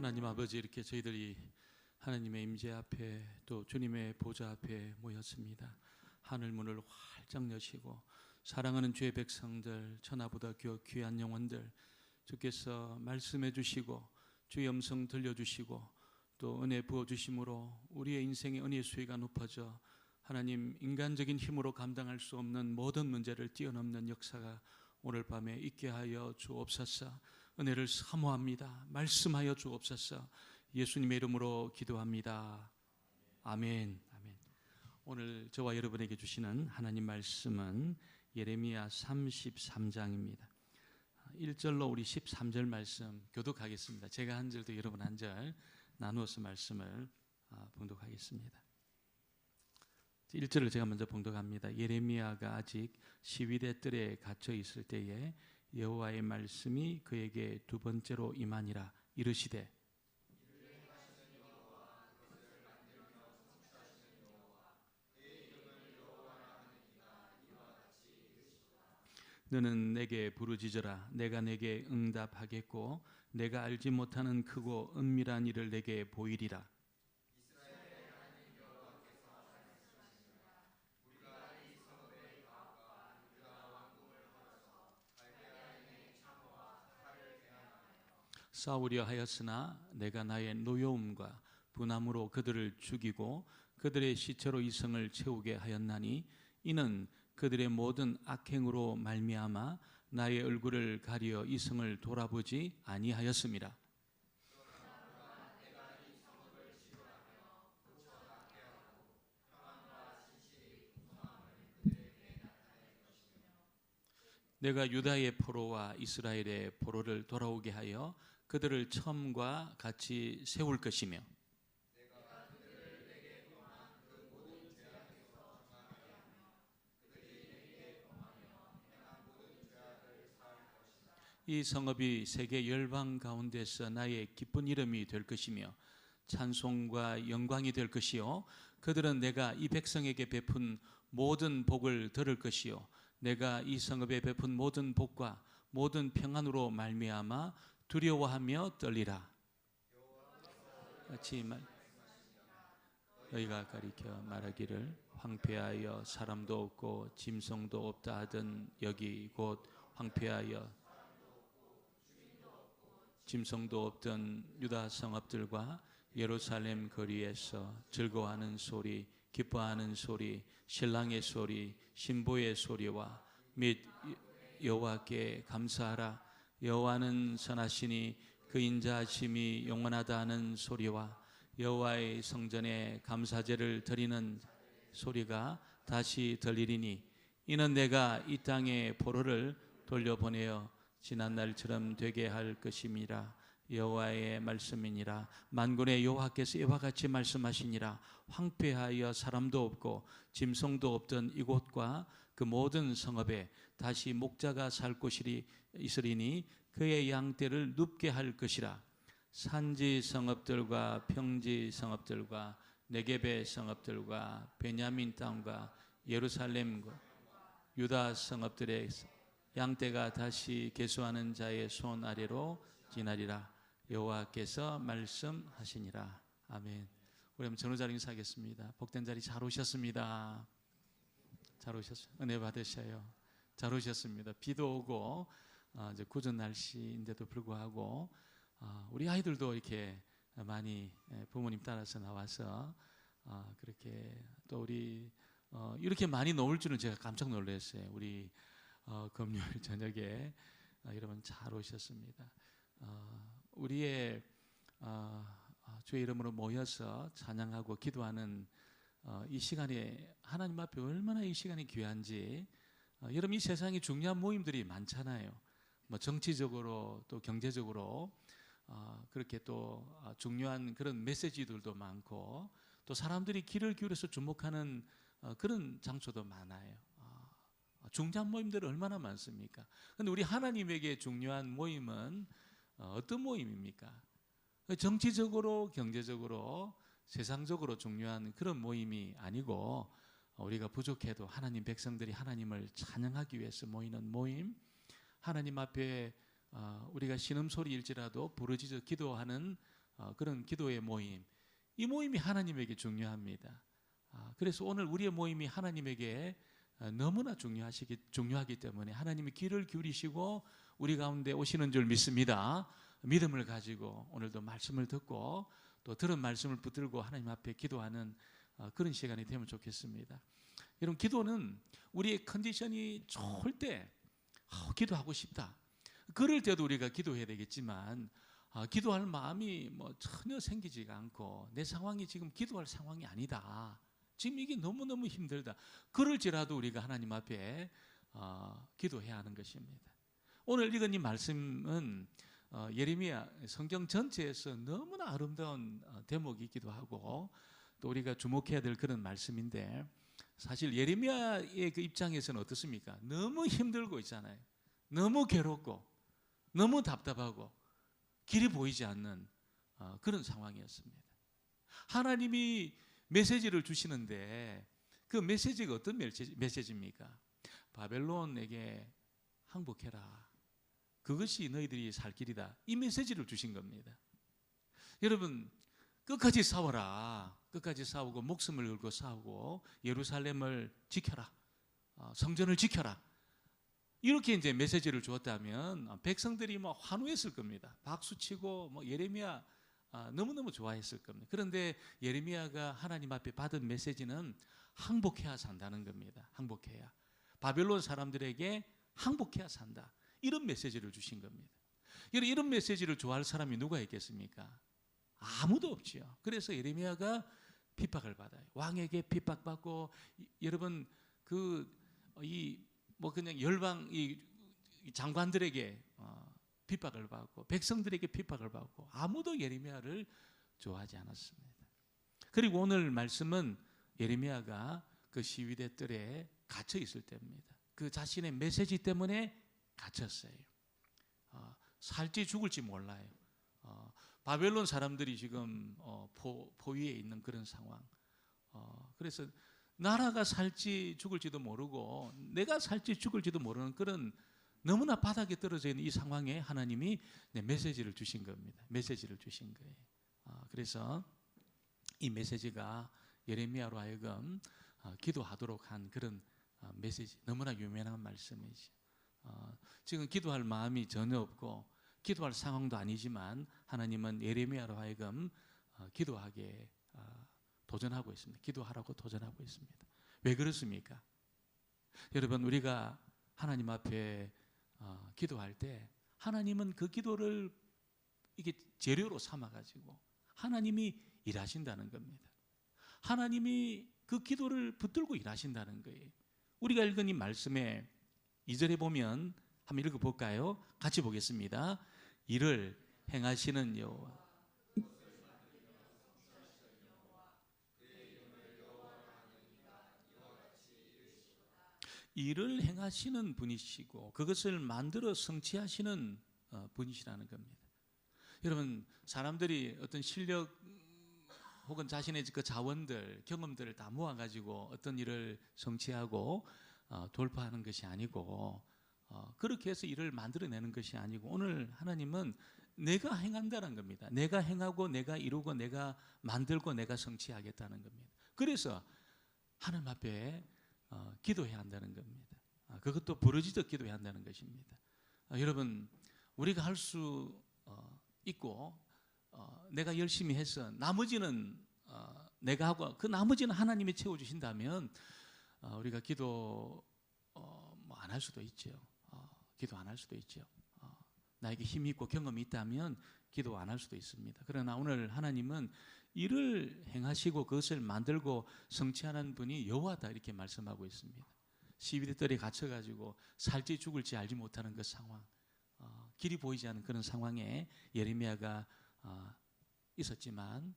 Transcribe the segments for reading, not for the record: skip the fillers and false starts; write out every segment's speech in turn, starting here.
하나님 아버지, 이렇게 저희들이 하나님의 임재 앞에 또 주님의 보좌 앞에 모였습니다. 하늘 문을 활짝 여시고 사랑하는 주의 백성들, 천하보다 귀한 영혼들, 주께서 말씀해 주시고 주의 음성 들려주시고 또 은혜 부어주심으로 우리의 인생의 은혜의 수위가 높아져 하나님, 인간적인 힘으로 감당할 수 없는 모든 문제를 뛰어넘는 역사가 오늘 밤에 있게 하여 주옵소서. 은혜를 사모합니다. 말씀하여 주옵소서. 예수님의 이름으로 기도합니다. 아멘. 아멘. 오늘 저와 여러분에게 주시는 하나님 말씀은 예레미야 33장입니다. 1절로 우리 13절 말씀 교독하겠습니다. 제가 한 절도 여러분 한 절 나누어서 말씀을 봉독하겠습니다. 1절을 제가 먼저 봉독합니다. 예레미야가 아직 시위대 뜰에 갇혀 있을 때에 여호와의 말씀이 그에게 두 번째로 임하니라. 이르시되 너는 내게 부르짖어라. 내가 내게 응답하겠고 내가 알지 못하는 크고 은밀한 일을 내게 보이리라. 싸우려 하였으나 내가 나의 노여움과 분함으로 그들을 죽이고 그들의 시체로 이성을 채우게 하였나니 이는 그들의 모든 악행으로 말미암아 나의 얼굴을 가리어 이성을 돌아보지 아니하였음이라. 내가 유다의 포로와 이스라엘의 포로를 돌아오게 하여 그들을 처음과 같이 세울 것이며 이 성읍이 세계 열방 가운데서 나의 기쁜 이름이 될 것이며 찬송과 영광이 될 것이요 그들은 내가 이 백성에게 베푼 모든 복을 들을 것이요 내가 이 성읍에 베푼 모든 복과 모든 평안으로 말미암아 두려워하며 떨리라. 같이 너희가 가리켜 말하기를 황폐하여 사람도 없고 짐승도 없다 하던 여기 곧 황폐하여 짐승도 없던 유다 성읍들과 예루살렘 거리에서 즐거워하는 소리, 기뻐하는 소리, 신랑의 소리, 신부의 소리와 및 여호와께 감사하라. 여호와는 선하시니 그 인자하심이 영원하다 하는 소리와 여호와의 성전에 감사제를 드리는 소리가 다시 들리리니 이는 내가 이 땅에 포로를 돌려보내어 지난 날처럼 되게 할 것임이라. 여호와의 말씀이니라. 만군의 여호와께서 이와 같이 말씀하시니라. 황폐하여 사람도 없고 짐승도 없던 이곳과 그 모든 성읍에 다시 목자가 살 곳이 있으리니 그의 양떼를 눕게 할 것이라. 산지 성읍들과 평지 성읍들과 네겝의 성읍들과 베냐민 땅과 예루살렘과 유다 성읍들의 양떼가 다시 계수하는 자의 손 아래로 지나리라. 여호와께서 말씀하시니라. 아멘. 우리 한번 전후자리 인사하겠습니다. 복된 자리 잘 오셨습니다. 잘 오셨어요. 은혜 받으셔요. 잘 오셨습니다. 비도 오고 이제 궂은 날씨인데도 불구하고 우리 아이들도 이렇게 많이 부모님 따라서 나와서 그렇게 또 우리 이렇게 많이 나올 줄은 제가 깜짝 놀랐어요. 우리 금요일 저녁에 여러분 잘 오셨습니다. 우리의 주의 이름으로 모여서 찬양하고 기도하는 이 시간에 하나님 앞에 얼마나 이 시간이 귀한지. 여러분, 이 세상에 중요한 모임들이 많잖아요. 뭐 정치적으로 또 경제적으로 그렇게 또 중요한 그런 메시지들도 많고 또 사람들이 귀를 기울여서 주목하는 그런 장소도 많아요. 중요한 모임들은 얼마나 많습니까? 그런데 우리 하나님에게 중요한 모임은 어떤 모임입니까? 정치적으로, 경제적으로, 세상적으로 중요한 그런 모임이 아니고 우리가 부족해도 하나님 백성들이 하나님을 찬양하기 위해서 모이는 모임, 하나님 앞에 우리가 신음소리일지라도 부르짖어 기도하는 그런 기도의 모임, 이 모임이 하나님에게 중요합니다. 그래서 오늘 우리의 모임이 하나님에게 너무나 중요하기 때문에 하나님이 귀를 기울이시고 우리 가운데 오시는 줄 믿습니다. 믿음을 가지고 오늘도 말씀을 듣고 또 들은 말씀을 붙들고 하나님 앞에 기도하는 그런 시간이 되면 좋겠습니다. 여러분, 기도는 우리의 컨디션이 좋을 때 기도하고 싶다, 그럴 때도 우리가 기도해야 되겠지만 기도할 마음이 뭐 전혀 생기지가 않고 내 상황이 지금 기도할 상황이 아니다, 지금 이게 너무너무 힘들다, 그럴지라도 우리가 하나님 앞에 기도해야 하는 것입니다. 오늘 읽은 이 말씀은 예레미야 성경 전체에서 너무나 아름다운 대목이기도 하고 또 우리가 주목해야 될 그런 말씀인데, 사실 예레미야의 그 입장에서는 어떻습니까? 너무 힘들고 있잖아요. 너무 괴롭고 너무 답답하고 길이 보이지 않는 그런 상황이었습니다. 하나님이 메시지를 주시는데 그 메시지가 어떤 메시지입니까? 바벨론에게 항복해라, 그것이 너희들이 살 길이다, 이 메시지를 주신 겁니다. 여러분, 끝까지 싸워라, 끝까지 싸우고 목숨을 걸고 싸우고 예루살렘을 지켜라, 성전을 지켜라, 이렇게 이제 메시지를 주었다면 백성들이 뭐 환호했을 겁니다. 박수치고 뭐 예레미야 너무너무 좋아했을 겁니다. 그런데 예레미야가 하나님 앞에 받은 메시지는 항복해야 산다는 겁니다. 항복해야, 바벨론 사람들에게 항복해야 산다, 이런 메시지를 주신 겁니다. 이런 메시지를 좋아할 사람이 누가 있겠습니까? 아무도 없지요. 그래서 예레미야가 핍박을 받아요. 왕에게 핍박받고, 여러분 뭐 그냥 열방 이 장관들에게 핍박을 받고 백성들에게 핍박을 받고 아무도 예레미야를 좋아하지 않았습니다. 그리고 오늘 말씀은 예레미야가 그 시위대 뜰에 갇혀 있을 때입니다. 그 자신의 메시지 때문에 갇혔어요. 살지 죽을지 몰라요. 바벨론 사람들이 지금 포위에 있는 그런 상황. 그래서 나라가 살지 죽을지도 모르고 내가 살지 죽을지도 모르는 그런 너무나 바닥에 떨어져 있는 이 상황에 하나님이 메시지를 주신 겁니다. 메시지를 주신 거예요. 그래서 이 메시지가 예레미야로 하여금 기도하도록 한 그런 메시지, 너무나 유명한 말씀이죠. 지금 기도할 마음이 전혀 없고 기도할 상황도 아니지만 하나님은 예레미야로 하여금 기도하게 도전하고 있습니다. 기도하라고 도전하고 있습니다. 왜 그렇습니까? 여러분, 우리가 하나님 앞에 기도할 때 하나님은 그 기도를 이게 재료로 삼아가지고 하나님이 일하신다는 겁니다. 하나님이 그 기도를 붙들고 일하신다는 거예요. 우리가 읽은 이 말씀에 2절에 보면 한번 읽어볼까요? 같이 보겠습니다. 이를 행하시는 여호와, 일을 행하시는 분이시고 그것을 만들어 성취하시는 분이시라는 겁니다. 여러분, 사람들이 어떤 실력 혹은 자신의 그 자원들, 경험들을 다 모아가지고 어떤 일을 성취하고 돌파하는 것이 아니고 그렇게 해서 일을 만들어내는 것이 아니고 오늘 하나님은 내가 행한다는 겁니다. 내가 행하고 내가 이루고 내가 만들고 내가 성취하겠다는 겁니다. 그래서 하나님 앞에 기도해야 한다는 겁니다. 그것도 부르짖어 기도해야 한다는 것입니다. 여러분, 우리가 할 수 있고 내가 열심히 해서 나머지는 내가 하고 그 나머지는 하나님이 채워주신다면 우리가 기도 안 할 수도 있죠. 기도 안 할 수도 있죠. 나에게 힘이 있고 경험이 있다면 기도 안 할 수도 있습니다. 그러나 오늘 하나님은 일을 행하시고 그것을 만들고 성취하는 분이 여호와다, 이렇게 말씀하고 있습니다. 시위대 뜰에 갇혀가지고 살지 죽을지 알지 못하는 그 상황, 길이 보이지 않는 그런 상황에 예레미야가 있었지만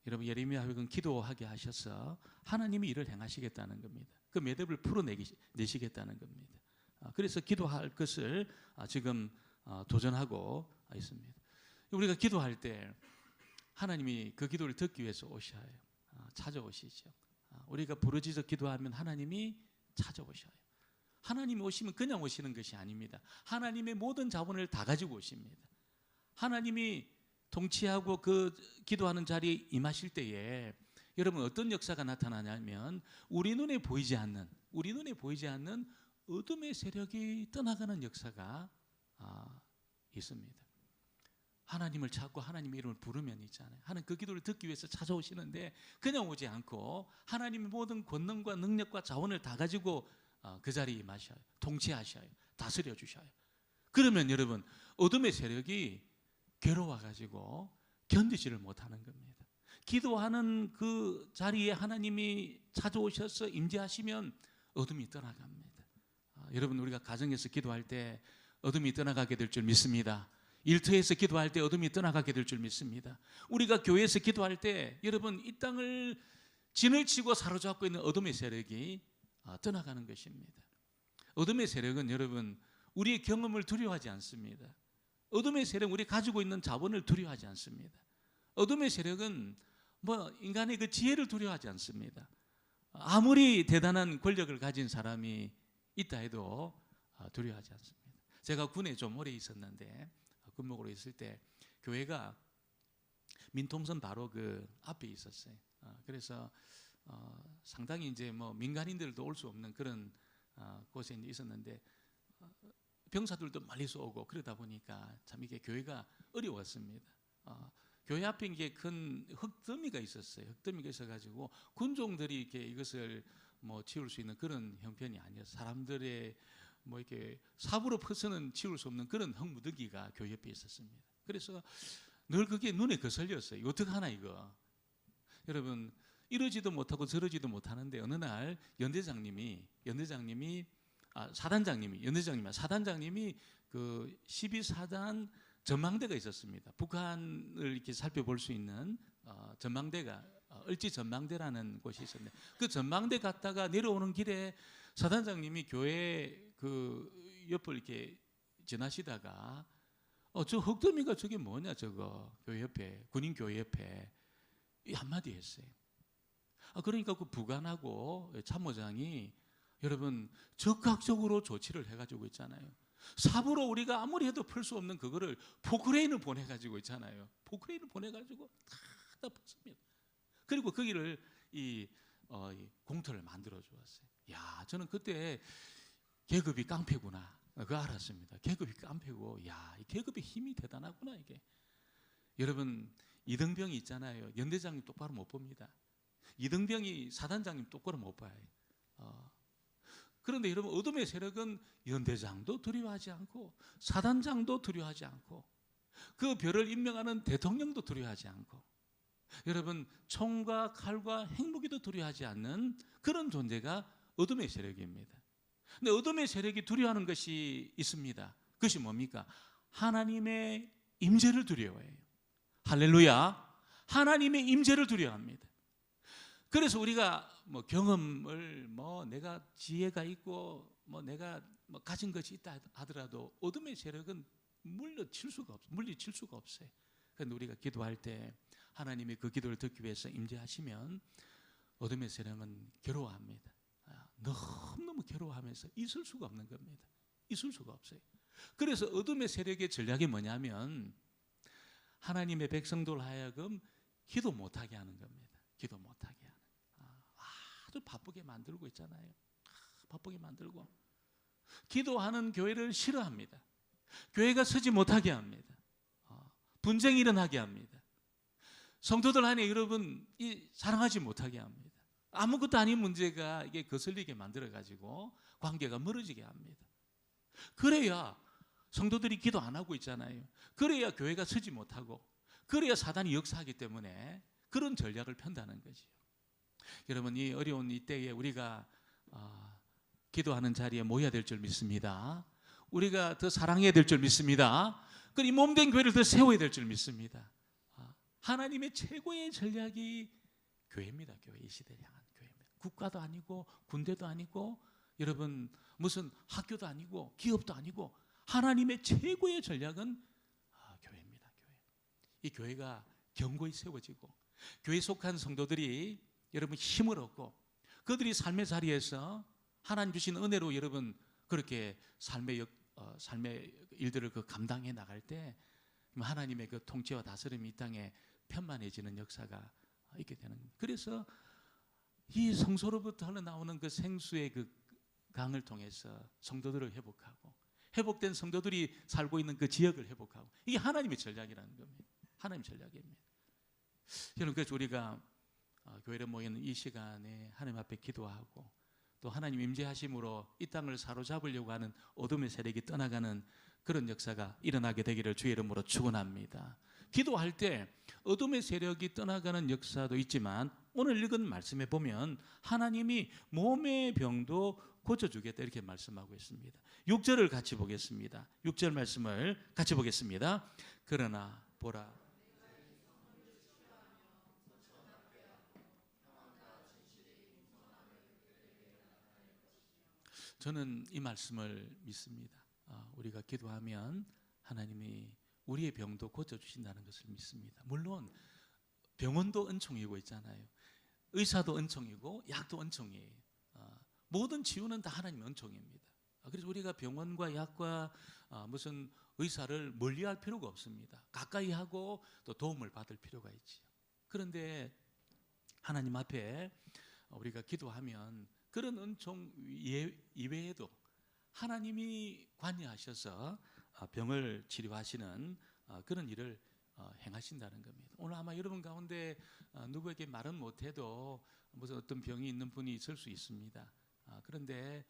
여러분, 예레미야는 기도하게 하셔서 하나님이 일을 행하시겠다는 겁니다. 그 매듭을 풀어내시겠다는 겁니다. 그래서 기도할 것을 지금 도전하고 있습니다. 우리가 기도할 때 하나님이 그 기도를 듣기 위해서 오셔요. 찾아오시죠. 우리가 부르짖어 기도하면 하나님이 찾아오셔요. 하나님이 오시면 그냥 오시는 것이 아닙니다. 하나님의 모든 자원을 다 가지고 오십니다. 하나님이 통치하고 그 기도하는 자리에 임하실 때에 여러분 어떤 역사가 나타나냐면 우리 눈에 보이지 않는 어둠의 세력이 떠나가는 역사가 있습니다. 하나님을 찾고 하나님의 이름을 부르면 있잖아요. 하나님 그 기도를 듣기 위해서 찾아오시는데 그냥 오지 않고 하나님의 모든 권능과 능력과 자원을 다 가지고 그 자리에 임하셔요. 통치하셔요. 다스려 주셔요. 그러면 여러분 어둠의 세력이 괴로워가지고 견디지를 못하는 겁니다. 기도하는 그 자리에 하나님이 찾아오셔서 임재하시면 어둠이 떠나갑니다. 여러분 우리가 가정에서 기도할 때 어둠이 떠나가게 될 줄 믿습니다. 일터에서 기도할 때 어둠이 떠나가게 될 줄 믿습니다. 우리가 교회에서 기도할 때 여러분 이 땅을 진을 치고 사로잡고 있는 어둠의 세력이 떠나가는 것입니다. 어둠의 세력은 여러분 우리의 경험을 두려워하지 않습니다. 어둠의 세력은 우리 가지고 있는 자본을 두려워하지 않습니다. 어둠의 세력은 인간의 그 지혜를 두려워하지 않습니다. 아무리 대단한 권력을 가진 사람이 있다 해도 두려워하지 않습니다. 제가 군에 좀 오래 있었는데 군목으로 있을 때 교회가 민통선 바로 그 앞에 있었어요. 그래서 상당히 이제 민간인들도 올 수 없는 그런 곳에 있었는데 병사들도 멀리서 오고 그러다 보니까 참 이게 교회가 어려웠습니다. 교회 앞에 이게 큰 흙더미가 있었어요. 흙더미가 있어가지고 군종들이 이렇게 이것을 치울 수 있는 그런 형편이 아니었어요. 사람들의 이렇게 삽으로 퍼서는 치울 수 없는 그런 흙무더기가 교회 옆에 있었습니다. 그래서 늘 그게 눈에 거슬렸어요. 어떻게 하나 이거. 여러분 이러지도 못하고 저러지도 못하는데 어느 날 연대장님이 사단장님이 그 12사단 전망대가 있었습니다. 북한을 이렇게 살펴볼 수 있는 전망대가 을지 전망대라는 곳이 있었는데 그 전망대 갔다가 내려오는 길에 사단장님이 교회 그 옆을 이렇게 지나시다가 저 흙더미가 저게 뭐냐 저거 교회 옆에 군인 교회 옆에 이 한마디 했어요. 그러니까 그 부관하고 참모장이 여러분 적극적으로 조치를 해가지고 있잖아요. 삽으로 우리가 아무리 해도 풀 수 없는 그거를 포크레인을 보내가지고 있잖아요. 포크레인을 보내가지고 다 폈습니다. 그리고 거기를 이 공터를 만들어 주었어요. 야, 저는 그때 계급이 깡패구나 그거 알았습니다. 계급이 깡패고, 야, 이 계급의 힘이 대단하구나 이게. 여러분 이등병이 있잖아요. 연대장님 똑바로 못 봅니다. 이등병이 사단장님 똑바로 못 봐요. 그런데 여러분 어둠의 세력은 연대장도 두려워하지 않고 사단장도 두려워하지 않고 그 별을 임명하는 대통령도 두려워하지 않고 여러분 총과 칼과 핵무기도 두려워하지 않는 그런 존재가 어둠의 세력입니다. 근데 어둠의 세력이 두려워하는 것이 있습니다. 그것이 뭡니까? 하나님의 임재를 두려워해요. 할렐루야. 하나님의 임재를 두려워합니다. 그래서 우리가 경험을 내가 지혜가 있고 내가 가진 것이 있다 하더라도 어둠의 세력은 물리칠 수가 없어요. 그런데 우리가 기도할 때 하나님이 그 기도를 듣기 위해서 임재하시면 어둠의 세력은 괴로워합니다. 너무너무 괴로워하면서 있을 수가 없는 겁니다. 있을 수가 없어요. 그래서 어둠의 세력의 전략이 뭐냐면 하나님의 백성들 하여금 기도 못하게 하는 겁니다. 기도 못하게 하는. 아주 바쁘게 만들고 있잖아요. 바쁘게 만들고 기도하는 교회를 싫어합니다. 교회가 서지 못하게 합니다. 분쟁이 일어나게 합니다. 성도들 안에 여러분 사랑하지 못하게 합니다. 아무것도 아닌 문제가 이게 거슬리게 만들어가지고 관계가 멀어지게 합니다. 그래야 성도들이 기도 안 하고 있잖아요. 그래야 교회가 서지 못하고 그래야 사단이 역사하기 때문에 그런 전략을 편다는 거죠. 여러분 이 어려운 이때에 우리가 기도하는 자리에 모여야 될 줄 믿습니다. 우리가 더 사랑해야 될 줄 믿습니다. 그리고 이 몸된 교회를 더 세워야 될 줄 믿습니다. 하나님의 최고의 전략이 교회입니다. 교회, 이 시대를 향한 교회입니다. 국가도 아니고 군대도 아니고 여러분 무슨 학교도 아니고 기업도 아니고 하나님의 최고의 전략은 교회입니다. 교회. 이 교회가 견고히 세워지고 교회에 속한 성도들이 여러분 힘을 얻고 그들이 삶의 자리에서 하나님 주신 은혜로 여러분 그렇게 삶의 일들을 감당해 나갈 때 하나님의 그 통치와 다스림이 이 땅에 편만해지는 역사가 있게 되는 겁니다. 그래서 이 성소로부터 흘러나오는 그 생수의 그 강을 통해서 성도들을 회복하고, 회복된 성도들이 살고 있는 그 지역을 회복하고, 이게 하나님의 전략이라는 겁니다. 하나님의 전략입니다. 여러분, 그래서 우리가 교회를 모이는 이 시간에 하나님 앞에 기도하고, 또 하나님 임재하심으로 이 땅을 사로잡으려고 하는 어둠의 세력이 떠나가는 그런 역사가 일어나게 되기를 주의 이름으로 축원합니다. 기도할 때 어둠의 세력이 떠나가는 역사도 있지만, 오늘 읽은 말씀에 보면 하나님이 몸의 병도 고쳐주겠다 이렇게 말씀하고 있습니다. 6절을 같이 보겠습니다. 6절 말씀을 같이 보겠습니다. 그러나 보라, 저는 이 말씀을 믿습니다. 우리가 기도하면 하나님이 우리의 병도 고쳐주신다는 것을 믿습니다. 물론 병원도 은총이고 있잖아요. 의사도 은총이고 약도 은총이에요. 모든 치유는 다 하나님의 은총입니다. 그래서 우리가 병원과 약과 무슨 의사를 멀리할 필요가 없습니다. 가까이 하고 또 도움을 받을 필요가 있지요. 그런데 하나님 앞에 우리가 기도하면 그런 은총 이외에도 하나님이 관여하셔서 병을 치료하시는 그런 일을 행하신다는 겁니다. 오늘 아마 여러분 가운데 누구에게 말은 못해도 무슨 어떤 병이 있는 분이 있을 수 있습니다. 그런데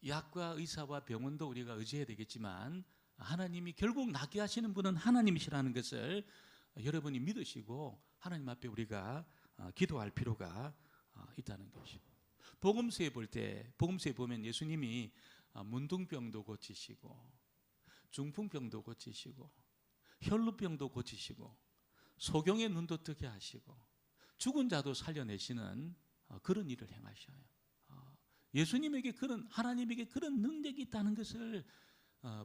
약과 의사와 병원도 우리가 의지해야 되겠지만, 하나님이 결국 낫게 하시는 분은 하나님이시라는 것을 여러분이 믿으시고 하나님 앞에 우리가 기도할 필요가 있다는 것이죠. 복음서에 보면 예수님이 문둥병도 고치시고, 중풍병도 고치시고, 혈루병도 고치시고, 소경의 눈도 뜨게 하시고, 죽은 자도 살려내시는 그런 일을 행하셔요. 예수님에게 하나님에게 그런 능력이 있다는 것을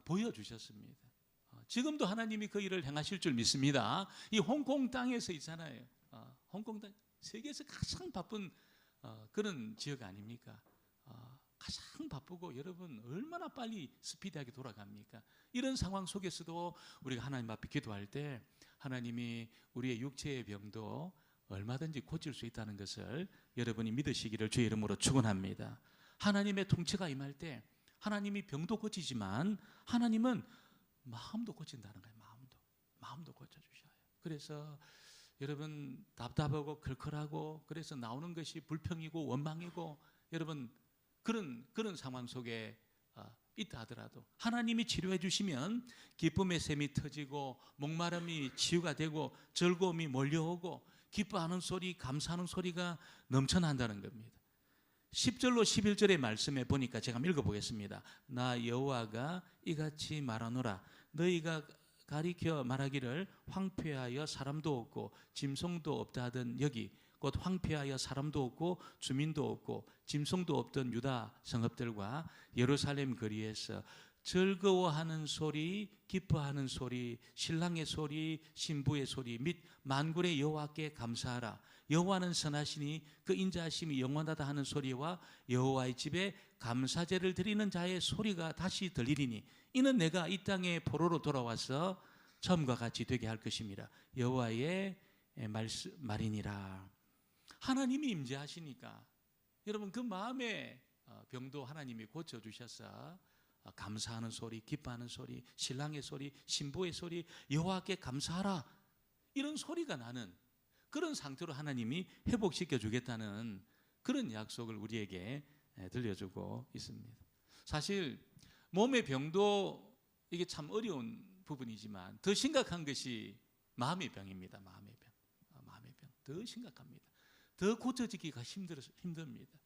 보여주셨습니다. 지금도 하나님이 그 일을 행하실 줄 믿습니다. 이 홍콩 땅에서 있잖아요. 홍콩 땅, 세계에서 가장 바쁜 그런 지역 아닙니까? 가장 바쁘고 여러분 얼마나 빨리 스피디하게 돌아갑니까? 이런 상황 속에서도 우리가 하나님 앞에 기도할 때 하나님이 우리의 육체의 병도 얼마든지 고칠 수 있다는 것을 여러분이 믿으시기를 주의 이름으로 축원합니다. 하나님의 통치가 임할 때 하나님이 병도 고치지만 하나님은 마음도 고친다는 거예요. 마음도 고쳐주셔요. 그래서 여러분 답답하고 걸걸하고, 그래서 나오는 것이 불평이고 원망이고, 여러분 그런 상황 속에 있다 하더라도 하나님이 치료해 주시면 기쁨의 샘이 터지고, 목마름이 치유가 되고, 즐거움이 몰려오고, 기뻐하는 소리, 감사하는 소리가 넘쳐난다는 겁니다. 10절로 11절의 말씀에 보니까 제가 한번 읽어보겠습니다. 나 여호와가 이같이 말하노라. 너희가 가리켜 말하기를 황폐하여 사람도 없고 짐승도 없다 하던 여기, 곧 황폐하여 사람도 없고 주민도 없고 짐승도 없던 유다 성읍들과 예루살렘 거리에서 즐거워하는 소리, 기뻐하는 소리, 신랑의 소리, 신부의 소리 및 만군의 여호와께 감사하라. 여호와는 선하시니 그 인자하심이 영원하다 하는 소리와 여호와의 집에 감사제를 드리는 자의 소리가 다시 들리리니 이는 내가 이 땅에 포로로 돌아와서 처음과 같이 되게 할 것입니다. 여호와의 말이니라. 하나님이 임재하시니까 여러분 그 마음의 병도 하나님이 고쳐주셔서 감사하는 소리, 기뻐하는 소리, 신랑의 소리, 신부의 소리, 여호와께 감사하라, 이런 소리가 나는 그런 상태로 하나님이 회복시켜 주겠다는 그런 약속을 우리에게 들려주고 있습니다. 사실 몸의 병도 이게 참 어려운 부분이지만 더 심각한 것이 마음의 병입니다. 마음의 병. 더 심각합니다. 더 고쳐지기가 힘듭니다.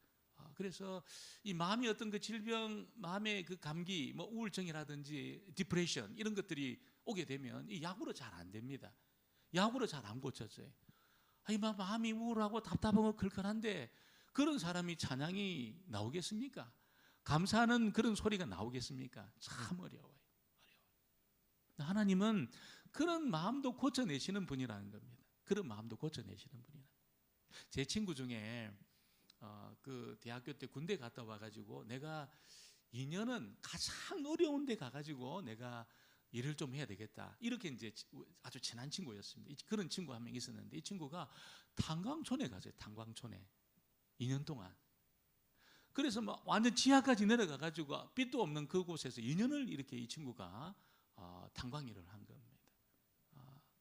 그래서 이 마음이 어떤 그 질병, 마음의 그 감기, 뭐 우울증이라든지 디프레션 이런 것들이 오게 되면 이 약으로 잘 안 됩니다. 약으로 잘 안 고쳐져요. 마음이 우울하고 답답하고 걸걸한데 그런 사람이 찬양이 나오겠습니까? 감사하는 그런 소리가 나오겠습니까? 참 어려워요. 하나님은 그런 마음도 고쳐내시는 분이라는 겁니다. 그런 마음도 고쳐내시는 분이라. 제 친구 중에 그 대학교 때 군대 갔다 와가지고 내가 2년은 가장 어려운 데 가가지고 내가 일을 좀 해야 되겠다. 이렇게 이제 아주 친한 친구였습니다. 그런 친구 한 명 있었는데 이 친구가 탄광촌에 갔어요. 탄광촌에 2년 동안. 그래서 막 완전 지하까지 내려가 가지고 빛도 없는 그곳에서 2년을 이렇게 이 친구가 탄광 일을 한 겁니다.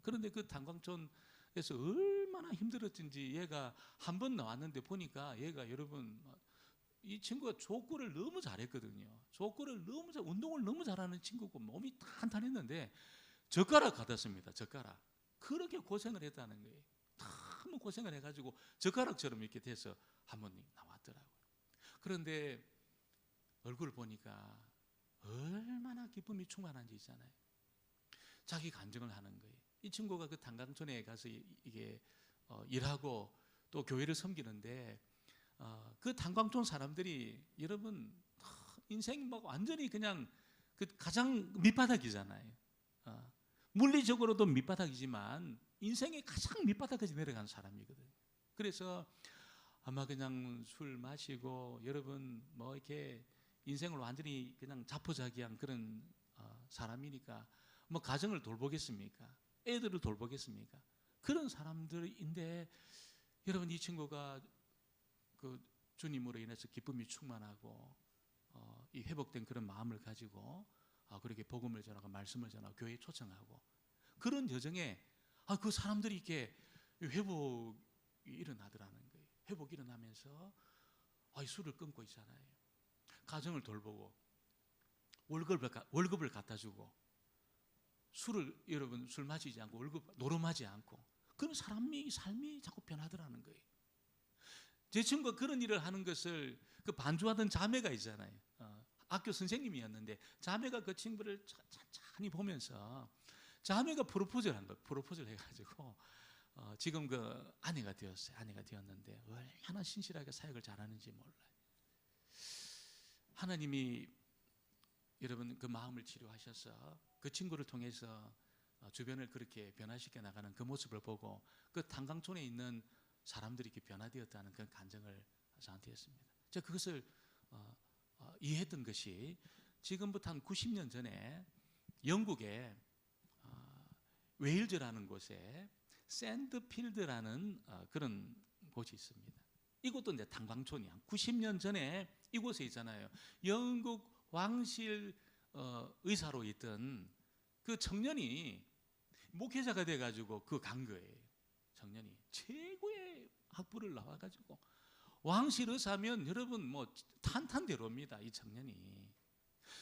그런데 그 탄광촌에서 얼마나 힘들었든지 얘가 한 번 나왔는데 보니까 얘가 여러분 이 친구가 족구를 너무 잘했거든요. 운동을 너무 잘하는 친구고 몸이 탄탄했는데 젓가락 같았습니다. 젓가락. 그렇게 고생을 했다는 거예요. 너무 고생을 해가지고 젓가락처럼 이렇게 돼서 한 번 나왔더라고요. 그런데 얼굴을 보니까 얼마나 기쁨이 충만한지 있잖아요. 자기 간증을 하는 거예요. 이 친구가 그 탄광촌에 가서 이게 일하고 또 교회를 섬기는데 그 탄광촌 사람들이 여러분 인생 막 완전히 그냥 그 가장 밑바닥이잖아요. 물리적으로도 밑바닥이지만 인생의 가장 밑바닥까지 내려간 사람이거든요. 그래서 아마 그냥 술 마시고 여러분 뭐 이렇게 인생을 완전히 그냥 자포자기한 그런 사람이니까 뭐 가정을 돌보겠습니까? 애들을 돌보겠습니까? 그런 사람들인데 여러분 이 친구가 그 주님으로 인해서 기쁨이 충만하고 이 회복된 그런 마음을 가지고 그렇게 복음을 전하고 말씀을 전하고 교회에 초청하고 그런 여정에 그 사람들이 이렇게 회복이 일어나더라는 거예요. 회복이 일어나면서 이 술을 끊고 있잖아요. 가정을 돌보고 월급을 갖다 주고 여러분 술 마시지 않고 월급 노름하지 않고 그런 삶이 자꾸 변하더라는 거예요. 제 친구가 그런 일을 하는 것을 그 반주하던 자매가 있잖아요. 학교 선생님이었는데 자매가 그 친구를 찬찬히 보면서 자매가 프로포즈를 한 거예요. 프로포즈를 해가지고 지금 그 아내가 되었어요. 아내가 되었는데 얼마나 신실하게 사역을 잘하는지 몰라요. 하나님이 여러분 그 마음을 치료하셔서 그 친구를 통해서 주변을 그렇게 변화시켜 나가는 그 모습을 보고 그 탄광촌에 있는 사람들이 이렇게 변화되었다는 그런 간증을 저한테 했습니다. 제가 그것을 이해했던 것이 지금부터 한 90년 전에 영국의 웨일즈라는 곳에 샌드필드라는 그런 곳이 있습니다. 이곳도 이제 탄광촌이 한 90년 전에 이곳에 있잖아요. 영국 왕실 의사로 있던 그 청년이 목회자가 돼가지고 그 간 거예요. 청년이 최고의 학부를 나와가지고 왕실 의사면 여러분 뭐 탄탄대로입니다. 이 청년이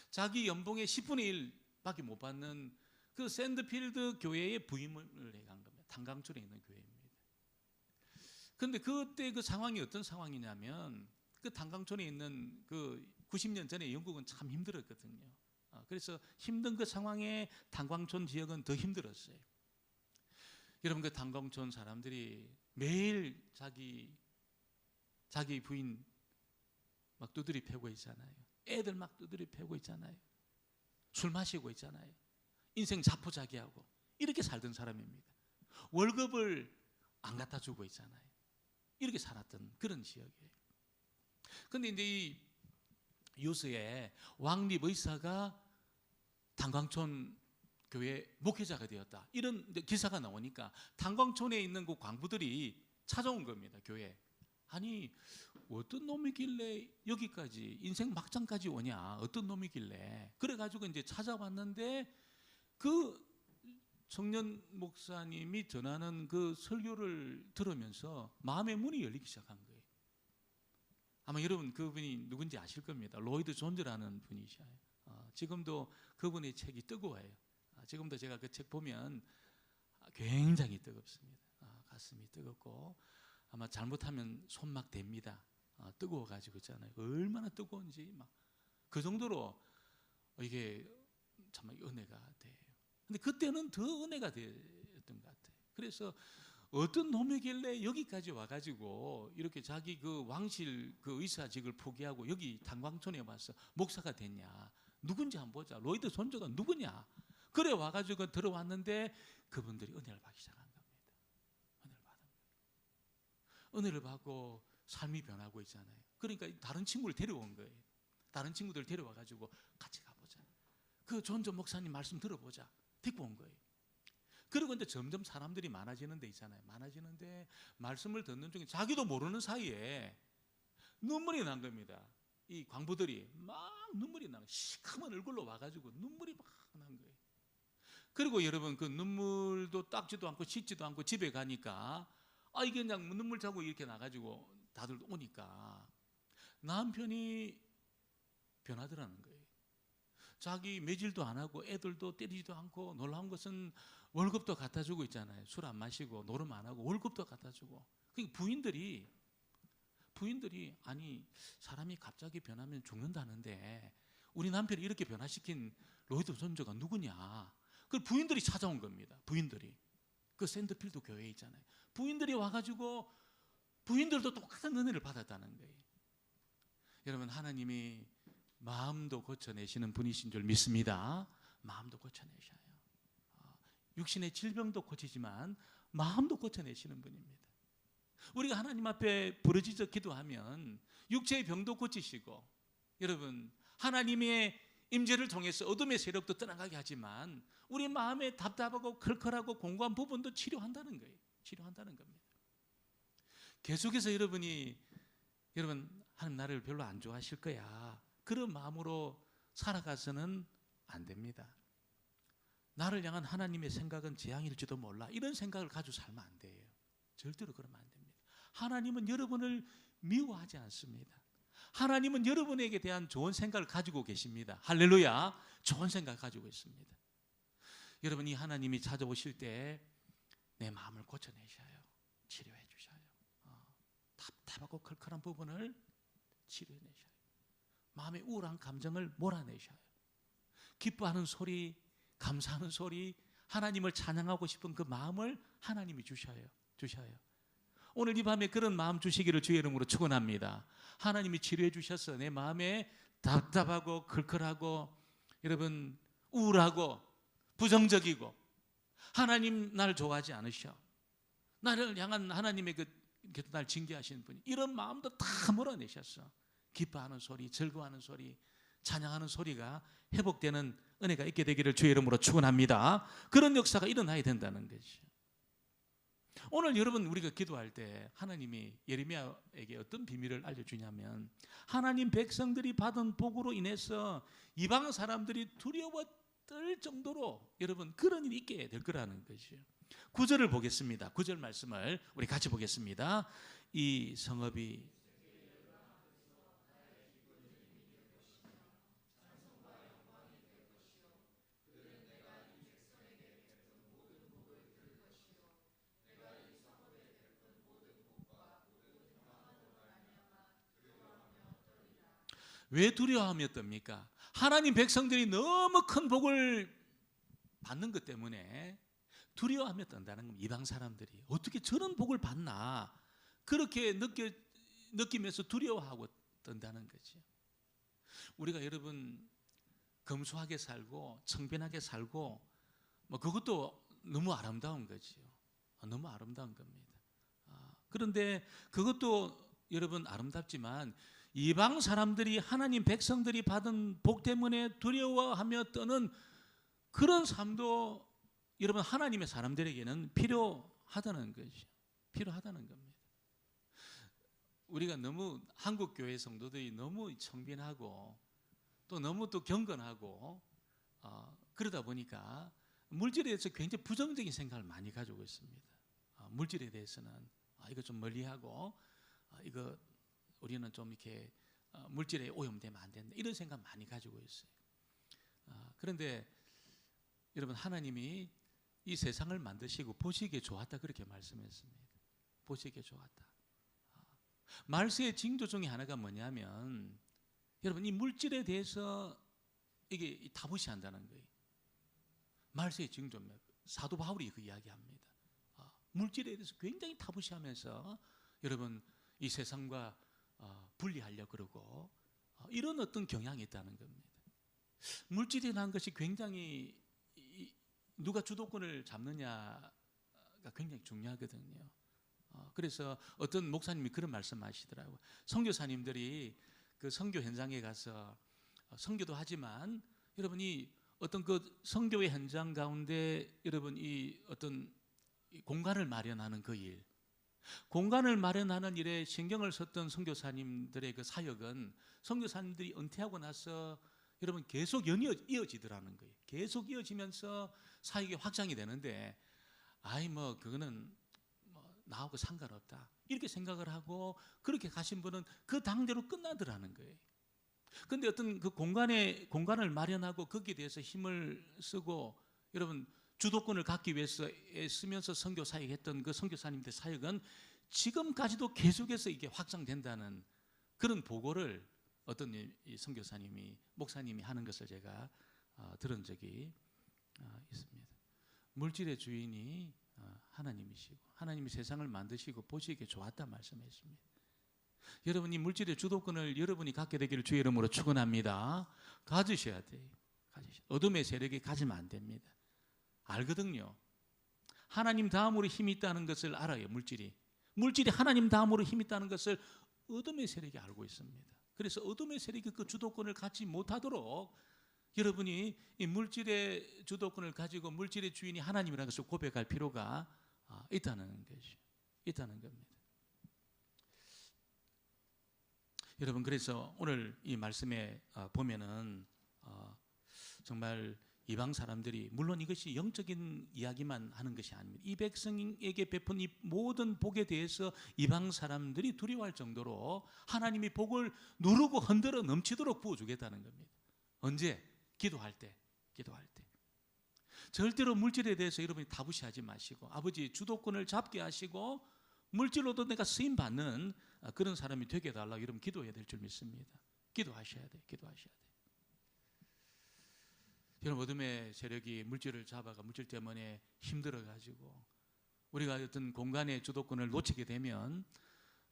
자기 연봉의 10분의 1밖에 못 받는 그 샌드필드 교회에 부임을 해간 겁니다. 탄광촌에 있는 교회입니다. 그런데 그때 그 상황이 어떤 상황이냐면 그 탄광촌에 있는 그 90년 전에 영국은 참 힘들었거든요. 그래서 힘든 그 상황에 탄광촌 지역은 더 힘들었어요. 여러분 그 탄광촌 사람들이 매일 자기 부인 막 두드리 패고 있잖아요. 애들 막 두드리 패고 있잖아요. 술 마시고 있잖아요. 인생 자포자기하고 이렇게 살던 사람입니다. 월급을 안 갖다 주고 있잖아요. 이렇게 살았던 그런 지역이에요. 그런데 이제 이 유스에 왕립 의사가 탄광촌 교회 목회자가 되었다. 이런 기사가 나오니까 탄광촌에 있는 그 광부들이 찾아온 겁니다. 교회. 아니 어떤 놈이길래 여기까지 인생 막장까지 오냐? 어떤 놈이길래? 그래가지고 이제 찾아봤는데 그 청년 목사님이 전하는 그 설교를 들으면서 마음의 문이 열리기 시작한 거예요. 아마 여러분 그분이 누군지 아실 겁니다. 로이드 존즈라는 분이셔요. 지금도 그분의 책이 뜨거워요. 지금도 제가 그 책 보면 굉장히 뜨겁습니다. 가슴이 뜨겁고 아마 잘못하면 손막 댑니다. 뜨거워가지고 있잖아요. 얼마나 뜨거운지 막 그 정도로 이게 정말 은혜가 돼요. 근데 그때는 더 은혜가 됐던 것 같아요. 그래서 어떤 놈이길래 여기까지 와가지고 이렇게 자기 그 왕실 그 의사직을 포기하고 여기 탄광촌에 와서 목사가 됐냐? 누군지 한번 보자. 로이드 존즈가 누구냐? 그래 와가지고 들어왔는데 그분들이 은혜를 받기 시작한 겁니다. 은혜를 받은 거예요. 은혜를 받고 삶이 변하고 있잖아요. 그러니까 다른 친구를 데려온 거예요. 다른 친구들 데려와가지고 같이 가보자. 그 존전 목사님 말씀 들어보자. 듣고 온 거예요. 그리고 이제 점점 사람들이 많아지는 데 있잖아요. 많아지는데 말씀을 듣는 중에 자기도 모르는 사이에 눈물이 난 겁니다. 이 광부들이 막 눈물이 나는, 시커먼 얼굴로 와가지고 눈물이 막 난 거예요. 그리고 여러분, 그 눈물도 닦지도 않고 씻지도 않고 집에 가니까 이게 그냥 눈물 자국 이렇게 나가지고 다들 오니까 남편이 변하더라는 거예요. 자기 매질도 안 하고 애들도 때리지도 않고, 놀라운 것은 월급도 갖다 주고 있잖아요. 술 안 마시고 노름 안 하고 월급도 갖다 주고. 부인들이 아니, 사람이 갑자기 변하면 죽는다는데 우리 남편이 이렇게 변화시킨 로이드 존저가 누구냐. 그 부인들이 찾아온 겁니다. 부인들이. 그 샌드필드 교회에 있잖아요. 부인들이 와가지고 부인들도 똑같은 은혜를 받았다는 거예요. 여러분, 하나님이 마음도 고쳐내시는 분이신 줄 믿습니다. 마음도 고쳐내셔요. 육신의 질병도 고치지만 마음도 고쳐내시는 분입니다. 우리가 하나님 앞에 부르짖어 기도하면 육체의 병도 고치시고, 여러분, 하나님의 임재를 통해서 어둠의 세력도 떠나가게 하지만 우리 마음에 답답하고 컬컬하고 공고한 부분도 치료한다는 거예요. 치료한다는 겁니다. 계속해서 여러분, 하나님 나를 별로 안 좋아하실 거야, 그런 마음으로 살아가서는 안 됩니다. 나를 향한 하나님의 생각은 재앙일지도 몰라, 이런 생각을 가지고 살면 안 돼요. 절대로 그러면 안 됩니다. 하나님은 여러분을 미워하지 않습니다. 하나님은 여러분에게 대한 좋은 생각을 가지고 계십니다. 할렐루야. 좋은 생각을 가지고 있습니다. 여러분, 이 하나님이 찾아오실 때 내 마음을 고쳐내셔요. 치료해 주셔요. 답답하고 컬컬한 부분을 치료해내셔요. 마음의 우울한 감정을 몰아내셔요. 기뻐하는 소리, 감사하는 소리, 하나님을 찬양하고 싶은 그 마음을 하나님이 주셔요. 오늘 이 밤에 그런 마음 주시기를 주의 이름으로 축원합니다. 하나님이 치료해 주셔서 내 마음에 답답하고 컬컬하고, 여러분, 우울하고 부정적이고, 하나님 나를 좋아하지 않으셔, 나를 향한 하나님의 날 징계하시는 분이, 이런 마음도 다 몰아내셨어. 기뻐하는 소리, 즐거워하는 소리, 찬양하는 소리가 회복되는 은혜가 있게 되기를 주의 이름으로 축원합니다. 그런 역사가 일어나야 된다는 거죠. 오늘 여러분, 우리가 기도할 때 하나님이 예레미야에게 어떤 비밀을 알려주냐면, 하나님 백성들이 받은 복으로 인해서 이방 사람들이 두려워 떨 정도로 여러분 그런 일이 있게 될 거라는 거죠. 9절을 보겠습니다. 9절 말씀을 우리 같이 보겠습니다. 이 성읍이 왜 두려워함이었답니까? 하나님 백성들이 너무 큰 복을 받는 것 때문에 두려워하며 떤다는 겁니다. 이방 사람들이 어떻게 저런 복을 받나, 그렇게 느끼면서 두려워하고 떤다는 거죠. 우리가 여러분 검소하게 살고 청빈하게 살고 그것도 너무 아름다운 거죠. 너무 아름다운 겁니다. 그런데 그것도 여러분 아름답지만, 이방 사람들이 하나님 백성들이 받은 복 때문에 두려워하며 떠는 그런 삶도 여러분 하나님의 사람들에게는 필요하다는 것이죠. 필요하다는 겁니다. 우리가 너무, 한국 교회 성도들이 너무 청빈하고 또 너무 또 경건하고 그러다 보니까 물질에 대해서 굉장히 부정적인 생각을 많이 가지고 있습니다. 물질에 대해서는 이거 좀 멀리하고, 이거 우리는 좀 이렇게 물질에 오염되면 안 된다, 이런 생각 많이 가지고 있어요. 그런데 여러분, 하나님이 이 세상을 만드시고 보시기에 좋았다, 그렇게 말씀했습니다. 보시기에 좋았다. 말세의 징조 중에 하나가 뭐냐면, 여러분, 이 물질에 대해서 이게 타부시한다는 거예요. 말세의 징조입니다. 사도 바울이 그 이야기합니다. 물질에 대해서 굉장히 타부시하면서 여러분 이 세상과 분리하려고 그러고, 이런 어떤 경향이 있다는 겁니다. 물질이라는 것이 굉장히, 누가 주도권을 잡느냐가 굉장히 중요하거든요. 그래서 어떤 목사님이 그런 말씀하시더라고요. 선교사님들이 그 선교 현장에 가서 선교도 하지만 여러분이 어떤 그 선교의 현장 가운데 여러분 이 어떤 공간을 마련하는 그 일, 공간을 마련하는 일에 신경을 썼던 선교사님들의 그 사역은 선교사님들이 은퇴하고 나서 여러분 계속 이어지더라는 거예요. 계속 이어지면서 사역이 확장이 되는데, 아이 뭐 그거는 뭐 나하고 상관없다 이렇게 생각을 하고 그렇게 가신 분은 그 당대로 끝나더라는 거예요. 근데 어떤 그 공간을 마련하고 거기에 대해서 힘을 쓰고 여러분 주도권을 갖기 위해서 쓰면서 선교 사역했던 그 선교사님들 사역은 지금까지도 계속해서 이게 확장된다는 그런 보고를 어떤 이 선교사님이 목사님이 하는 것을 제가 들은 적이 있습니다. 물질의 주인이 하나님이시고 하나님이 세상을 만드시고 보시기에 좋았다 말씀했습니다. 여러분이 물질의 주도권을 여러분이 갖게 되기를 주의 이름으로 축원합니다. 가지셔야 돼요. 어둠의 세력이 가지면 안 됩니다. 알거든요. 하나님 다음으로 힘이 있다는 것을 알아요. 물질이 하나님 다음으로 힘이 있다는 것을 어둠의 세력이 알고 있습니다. 그래서 어둠의 세력이 그 주도권을 갖지 못하도록 여러분이 이 물질의 주도권을 가지고 물질의 주인이 하나님이라는 것을 고백할 필요가 있다는 것이죠. 있다는 겁니다. 여러분 그래서 오늘 이 말씀에 보면은 정말 이방 사람들이 물론 이것이 영적인 이야기만 하는 것이 아닙니다. 이 백성에게 베푼 이 모든 복에 대해서 이방 사람들이 두려워할 정도로 하나님이 복을 누르고 흔들어 넘치도록 부어주겠다는 겁니다. 언제? 기도할 때. 절대로 물질에 대해서 여러분이 다부시하지 마시고 아버지 주도권을 잡게 하시고 물질로도 내가 쓰임받는 그런 사람이 되게 해달라고 여러분 기도해야 될 줄 믿습니다. 기도하셔야 돼요. 여러분 어둠의 세력이 물질을 잡아가 물질 때문에 힘들어가지고 우리가 어떤 공간의 주도권을 놓치게 되면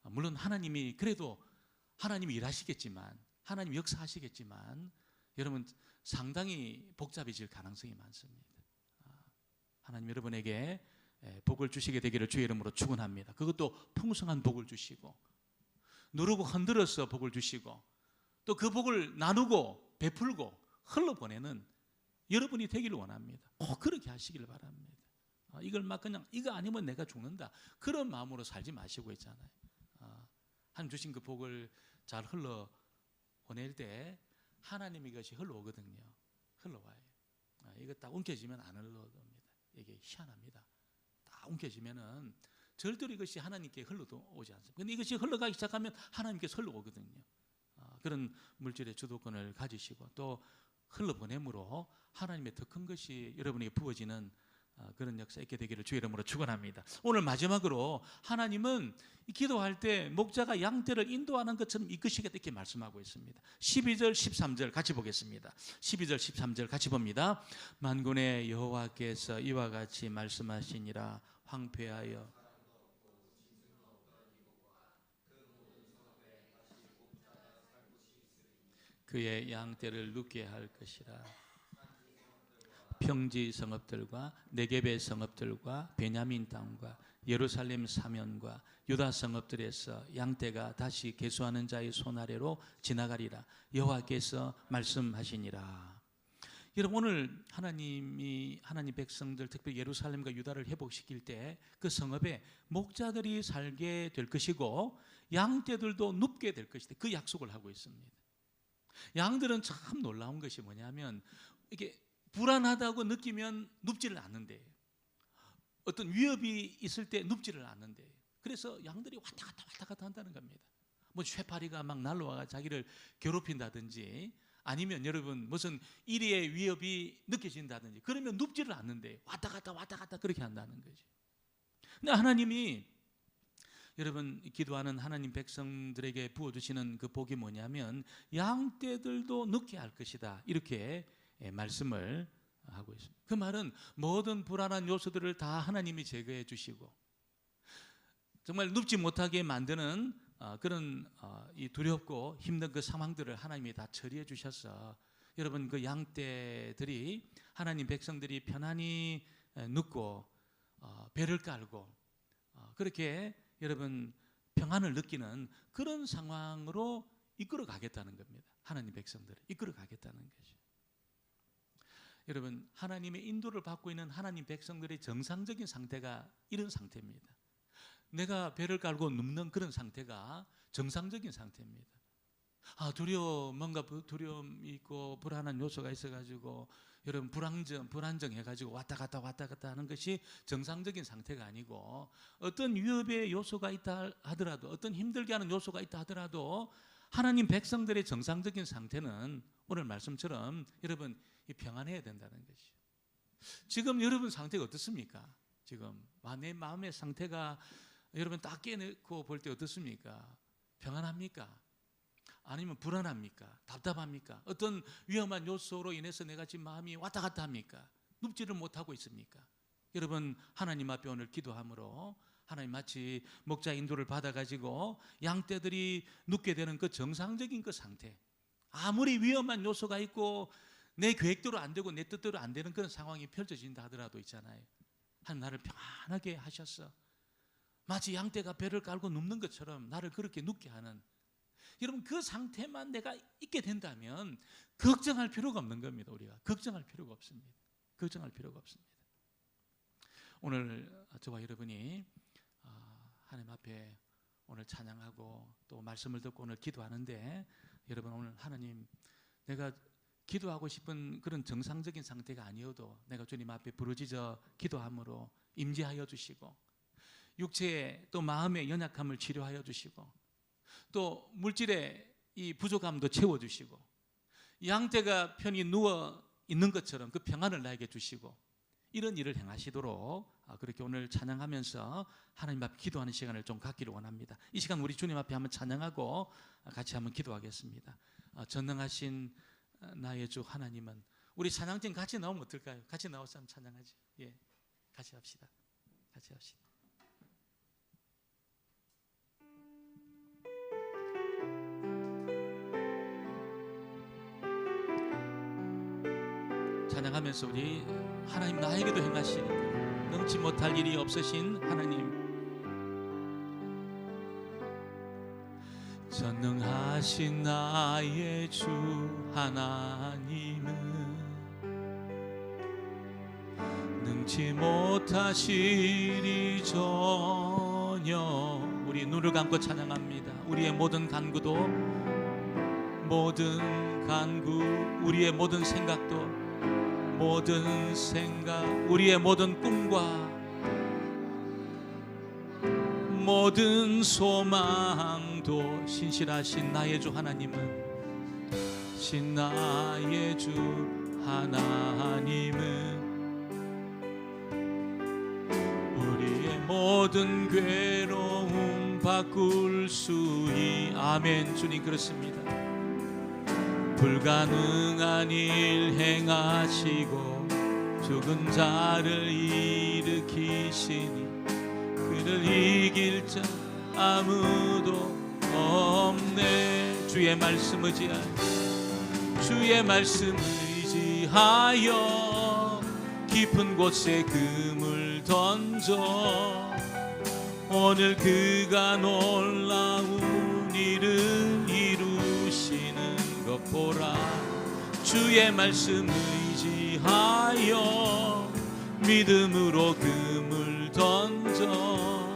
물론 하나님이 그래도 하나님이 일하시겠지만 하나님이 역사하시겠지만 여러분 상당히 복잡해질 가능성이 많습니다. 하나님 여러분에게 복을 주시게 되기를 주의 이름으로 축원합니다. 그것도 풍성한 복을 주시고 누르고 흔들어서 복을 주시고 또 그 복을 나누고 베풀고 흘러보내는 여러분이 되기를 원합니다. 꼭 그렇게 하시길 바랍니다. 이걸 막 그냥 이거 아니면 내가 죽는다 그런 마음으로 살지 마시고 있잖아요. 하나님 주신 그 복을 잘 흘러보낼 때 하나님 이것이 흘러오거든요. 흘러와요. 이거 딱 움켜지면 안 흘러옵니다. 이게 희한합니다. 딱 움켜지면은 절대로 이것이 하나님께 흘러오지 않습니다. 그런데 이것이 흘러가기 시작하면 하나님께서 흘러오거든요. 그런 물질의 주도권을 가지시고 또 흘러보냄으로 하나님의 더 큰 것이 여러분에게 부어지는 그런 역사 있게 되기를 주의 이름으로 축원합니다. 오늘 마지막으로 하나님은 기도할 때 목자가 양떼를 인도하는 것처럼 이끄시겠다 이렇게 말씀하고 있습니다. 12절 13절 같이 보겠습니다. 12절 13절 같이 봅니다. 만군의 여호와께서 이와 같이 말씀하시니라. 황폐하여 그의 양떼를 눕게 할 것이라. 평지 성읍들과 네겝의 성읍들과 베냐민 땅과 예루살렘 사면과 유다 성읍들에서 양떼가 다시 계수하는 자의 손 아래로 지나가리라. 여호와께서 말씀하시니라. 여러분 오늘 하나님 백성들 특별히 예루살렘과 유다를 회복시킬 때 그 성읍에 목자들이 살게 될 것이고 양떼들도 눕게 될 것이다. 그 약속을 하고 있습니다. 양들은 참 놀라운 것이 뭐냐면 이게 불안하다고 느끼면 눕지를 않는데 어떤 위협이 있을 때 눕지를 않는데 그래서 양들이 왔다 갔다 한다는 겁니다. 뭐 쇠파리가 막 날라와 자기를 괴롭힌다든지 아니면 여러분 무슨 일의 위협이 느껴진다든지 그러면 눕지를 않는데 왔다 갔다 그렇게 한다는 거죠. 근데 하나님이 여러분 기도하는 하나님 백성들에게 부어주시는 그 복이 뭐냐면 양떼들도 눕게 할 것이다 이렇게 말씀을 하고 있습니다. 그 말은 모든 불안한 요소들을 다 하나님이 제거해 주시고 정말 눕지 못하게 만드는 그런 이 두렵고 힘든 그 상황들을 하나님이 다 처리해 주셔서 여러분 그 양떼들이 하나님 백성들이 편안히 눕고 배를 깔고 그렇게 여러분 평안을 느끼는 그런 상황으로 이끌어 가겠다는 겁니다. 하나님 백성들을 이끌어 가겠다는 거죠. 여러분, 하나님의 인도를 받고 있는 하나님 백성들의 정상적인 상태가 이런 상태입니다. 내가 배를 깔고 눕는 그런 상태가 정상적인 상태입니다. 뭔가 두려움이 있고 불안한 요소가 있어가지고 여러분 불안정해가지고 왔다 갔다 하는 것이 정상적인 상태가 아니고, 어떤 위협의 요소가 있다 하더라도, 어떤 힘들게 하는 요소가 있다 하더라도 하나님 백성들의 정상적인 상태는 오늘 말씀처럼 여러분 평안해야 된다는 것이죠. 지금 여러분 상태가 어떻습니까? 지금 내 마음의 상태가 여러분 딱 깨놓고 볼 때 어떻습니까? 평안합니까? 아니면 불안합니까? 답답합니까? 어떤 위험한 요소로 인해서 내가 지금 마음이 왔다 갔다 합니까? 눕지를 못하고 있습니까? 여러분, 하나님 앞에 오늘 기도함으로 하나님 마치 목자 인도를 받아가지고 양떼들이 눕게 되는 그 정상적인 그 상태, 아무리 위험한 요소가 있고 내 계획대로 안 되고 내 뜻대로 안 되는 그런 상황이 펼쳐진다 하더라도 있잖아요, 하나님 나를 평안하게 하셨어. 마치 양떼가 배를 깔고 눕는 것처럼 나를 그렇게 눕게 하는, 여러분 그 상태만 내가 있게 된다면 걱정할 필요가 없는 겁니다. 우리가 걱정할 필요가 없습니다. 걱정할 필요가 없습니다. 오늘 저와 여러분이 하나님 앞에 오늘 찬양하고 또 말씀을 듣고 오늘 기도하는데, 여러분 오늘 하나님, 내가 기도하고 싶은 그런 정상적인 상태가 아니어도 내가 주님 앞에 부르짖어 기도함으로 임재하여 주시고, 육체의 또 마음의 연약함을 치료하여 주시고, 또 물질의 이 부족함도 채워주시고, 양떼가 편히 누워 있는 것처럼 그 평안을 나에게 주시고, 이런 일을 행하시도록 그렇게 오늘 찬양하면서 하나님 앞에 기도하는 시간을 좀 갖기를 원합니다. 이 시간 우리 주님 앞에 한번 찬양하고 같이 한번 기도하겠습니다. 전능하신 나의 주 하나님은, 우리 찬양팀 같이 나오면 어떨까요? 같이 나와서 한번 찬양하죠. 예, 같이 합시다. 같이 합시다. 찬양하면서 우리 하나님 나에게도 행하시는 능치 못할 일이 없으신 하나님, 전능하신 나의 주 하나님은 능치 못하시리 전혀. 우리 눈을 감고 찬양합니다. 우리의 모든 간구도, 모든 간구, 우리의 모든 생각도, 모든 생각, 우리의 모든 꿈과 모든 소망도 신실하신 나의 주 하나님은, 신 나의 주 하나님은 우리의 모든 괴로움 바꿀 수 있. 아멘. 주님 그렇습니다. 불가능한 일 행하시고 죽은 자를 일으키시니 그를 이길 자 아무도 없네. 주의 말씀 의지하여, 주의 말씀 의지하여 깊은 곳에 금을 던져 오늘 그가 놀라운 일을 이루시는 것 보라. 주의 말씀 의지하여 믿음으로 금을 던져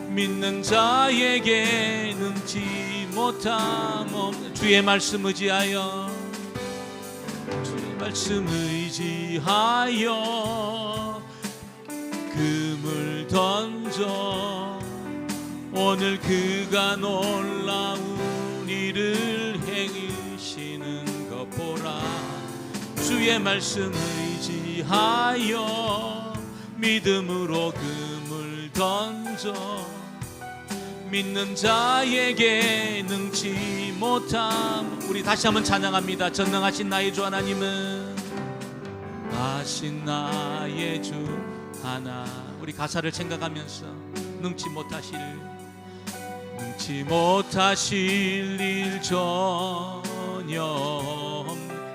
믿는 자에게 능치 못함 없는. 주의 말씀 의지하여, 주의 말씀 의지하여 금을 던져 오늘 그가 놀라운 일을 행으시는 것 보라. 주의 말씀 의지하여 믿음으로 금을 던져 믿는 자에게 능치 못함. 우리 다시 한번 찬양합니다. 전능하신 나의 주 하나님은, 하신 나의 주 하나. 우리 가사를 생각하면서 능치 못하실 일 전혀.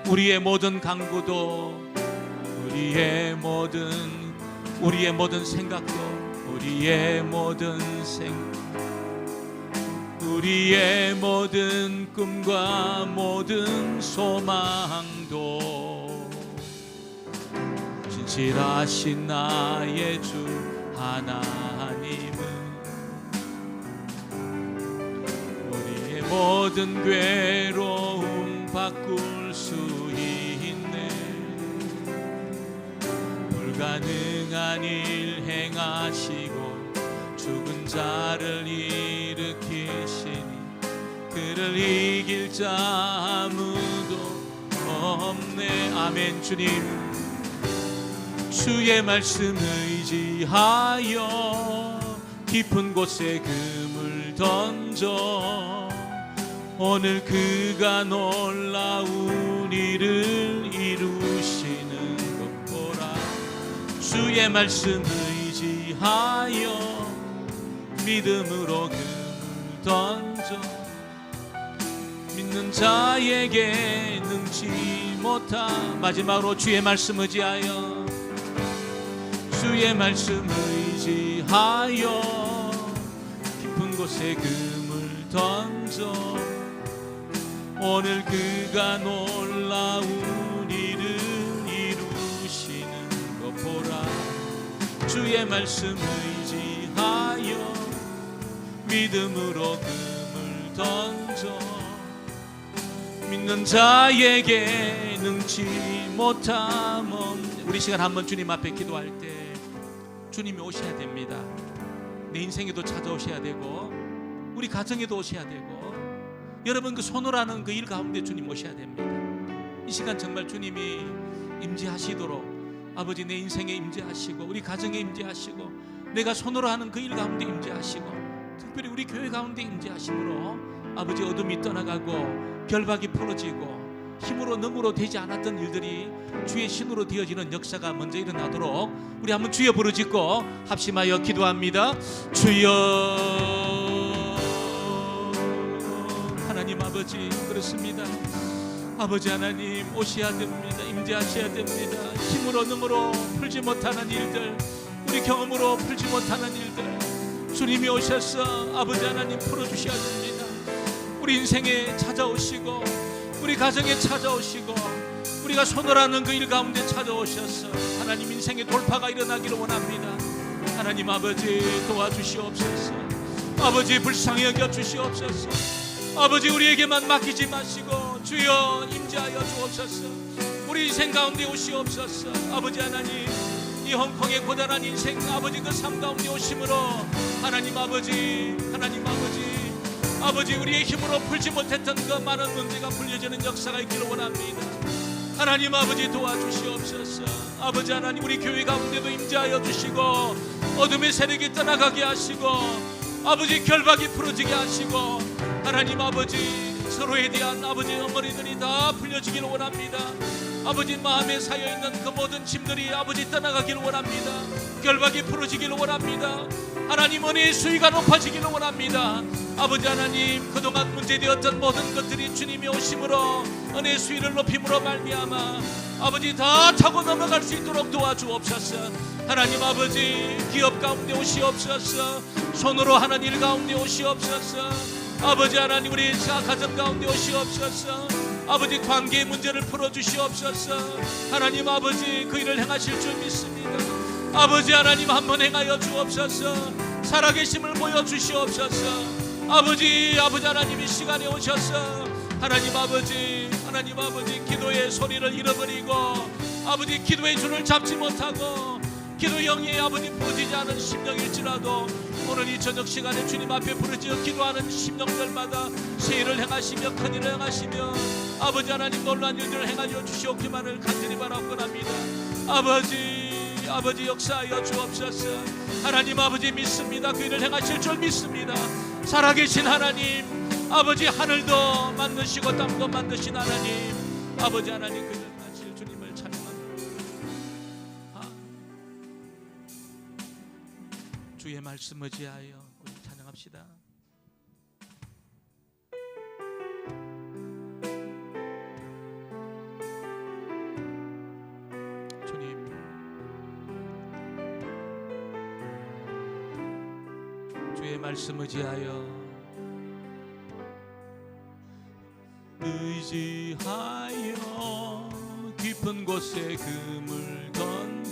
우리의 모든 간구도, 우리의 모든 생각도, 우리의 모든 꿈과 모든 소망도 진실하신 나의 주 하나님은 우리의 모든 괴로움 바꿀 수 있네. 불가능한 일 행하시고 죽은 자를 일으키시니 그를 이길 자 아무도 없네. 아멘. 주님, 주의 말씀 의지하여 깊은 곳에 금을 던져 오늘 그가 놀라운 일을 이루시는 것 보라. 주의 말씀 의지하여 믿음으로 금을 던져 믿는 자에게 능치 못한. 마지막으로 주의 말씀 의지하여 주의 말씀 의지하여 깊은 곳에 금을 던져 오늘 그가 놀라운 일을 이루시는 것 보라. 주의 말씀 의지하여 믿음으로 금을 던져 믿는 자에게 능치 못함 없네. 우리 시간 한번 주님 앞에 기도할 때 주님이 오셔야 됩니다. 내 인생에도 찾아오셔야 되고 우리 가정에도 오셔야 되고 여러분 그 손으로 하는 그 일 가운데 주님 오셔야 됩니다. 이 시간 정말 주님이 임재하시도록 아버지 내 인생에 임재하시고 우리 가정에 임재하시고 내가 손으로 하는 그 일 가운데 임재하시고 특별히 우리 교회 가운데 임재하심으로 아버지 어둠이 떠나가고 결박이 풀어지고 힘으로 능으로 되지 않았던 일들이 주의 신으로 되어지는 역사가 먼저 일어나도록 우리 한번 주여 부르짖고 합심하여 기도합니다. 주여. 하나님 아버지, 그렇습니다. 아버지 하나님 오셔야 됩니다. 임재하셔야 됩니다. 힘으로 능으로 풀지 못하는 일들, 우리 경험으로 풀지 못하는 일들 주님이 오셔서 아버지 하나님 풀어주셔야 됩니다. 우리 인생에 찾아오시고 우리 가정에 찾아오시고 우리가 손을 하는 그 일 가운데 찾아오셔서 하나님 인생의 돌파가 일어나기를 원합니다. 하나님 아버지 도와주시옵소서. 아버지 불쌍히 여겨 주시옵소서. 아버지 우리에게만 맡기지 마시고 주여 임재하여 주옵소서. 우리 인생 가운데 오시옵소서. 아버지 하나님 이 홍콩의 고단한 인생 아버지 그 삶 가운데 오심으로 하나님 아버지 아버지 우리의 힘으로 풀지 못했던 그 많은 문제가 풀려지는 역사가 있기를 원합니다. 하나님 아버지 도와주시옵소서. 아버지 하나님 우리 교회 가운데도 임재하여 주시고 어둠의 세력이 떠나가게 하시고 아버지 결박이 풀어지게 하시고 하나님 아버지 서로에 대한 아버지 어머니들이 다 풀려지기를 원합니다. 아버지 마음에 쌓여있는 그 모든 짐들이 아버지 떠나가기를 원합니다. 결박이 풀어지기를 원합니다. 하나님 은혜의 수위가 높아지기를 원합니다. 아버지 하나님 그동안 문제되었던 모든 것들이 주님이 오심으로 은혜의 수위를 높임으로 말미암아 아버지 다 타고 넘어갈 수 있도록 도와주옵소서. 하나님 아버지 기업 가운데 오시옵소서. 손으로 하는 일 가운데 오시옵소서. 아버지 하나님 우리 가정 가운데 오시옵소서. 아버지 관계의 문제를 풀어주시옵소서. 하나님 아버지 그 일을 행하실 줄 믿습니다. 아버지 하나님 한번 행하여 주옵소서. 살아계심을 보여주시옵소서. 아버지 하나님 이 시간에 오셔서 하나님 아버지 기도의 소리를 잃어버리고 아버지 기도의 줄을 잡지 못하고 기도 영이 아버지 부어지지 않은 심령일지라도 오늘 이 저녁 시간에 주님 앞에 부르짖어 기도하는 심령들마다 새 일을 행하시며 큰 일을 행하시며 아버지 하나님 놀라운 일들을 행하여 주시옵기만을 간절히 바라옵건합니다. 아버지 역사하여 주옵소서. 하나님 아버지 믿습니다. 그 일을 행하실 줄 믿습니다. 살아계신 하나님 아버지 하늘도 만드시고 땅도 만드신 하나님 아버지 하나님 그 일을 하실 주님을 찬양합니다. 주의 말씀 의지하여 우리 찬양합시다. 주님 주의 말씀 의지하여 깊은 곳에 금을 던져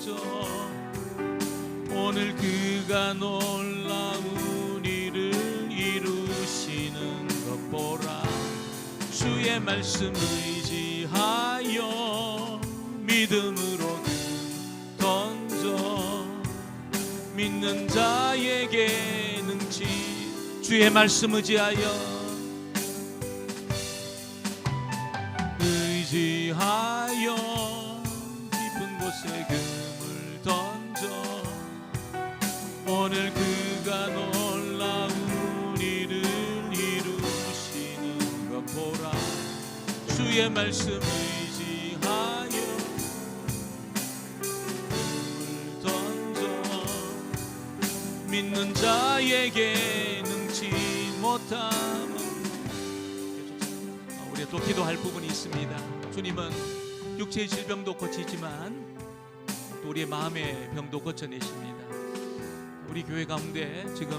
오늘 그가 놀라운 일을 이루시는 것 보라. 주의 말씀 의지하여 믿음으로 던져 믿는 자에게 능치. 주의 말씀 의지하여 깊은 곳에 금을 던져 오늘 그가 놀라운 일을 이루시는 것 보라. 주의 말씀 의지하여 금을 던져 믿는 자에게 능치 못함. 우리가 또 기도할 부분이 있습니다. 주님은 육체의 질병도 고치지만 또 우리의 마음의 병도 고쳐내십니다. 우리 교회 가운데 지금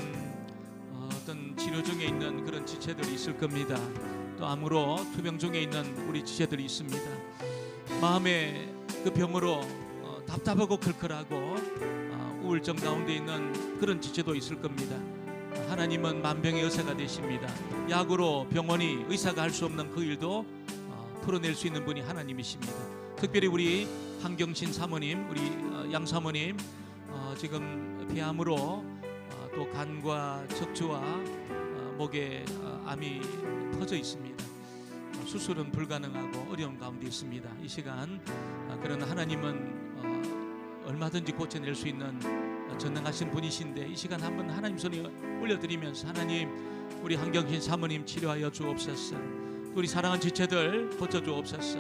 어떤 치료 중에 있는 그런 지체들이 있을 겁니다. 또 암으로 투병 중에 있는 우리 지체들이 있습니다. 마음의 그 병으로 답답하고 클클하고 우울증 가운데 있는 그런 지체도 있을 겁니다. 하나님은 만병의 의사가 되십니다. 약으로 병원이 의사가 할 수 없는 그 일도 풀어낼 수 있는 분이 하나님이십니다. 특별히 우리 한경신 사모님, 우리 양 사모님 지금 폐암으로 또 간과 척추와 목에 암이 퍼져 있습니다. 수술은 불가능하고 어려운 가운데 있습니다. 이 시간 그러나 하나님은 얼마든지 고쳐낼 수 있는 전능하신 분이신데 이 시간 한번 하나님 손에 올려드리면서 하나님 우리 한경신 사모님 치료하여 주옵소서. 우리 사랑하는 지체들 고쳐주옵소서.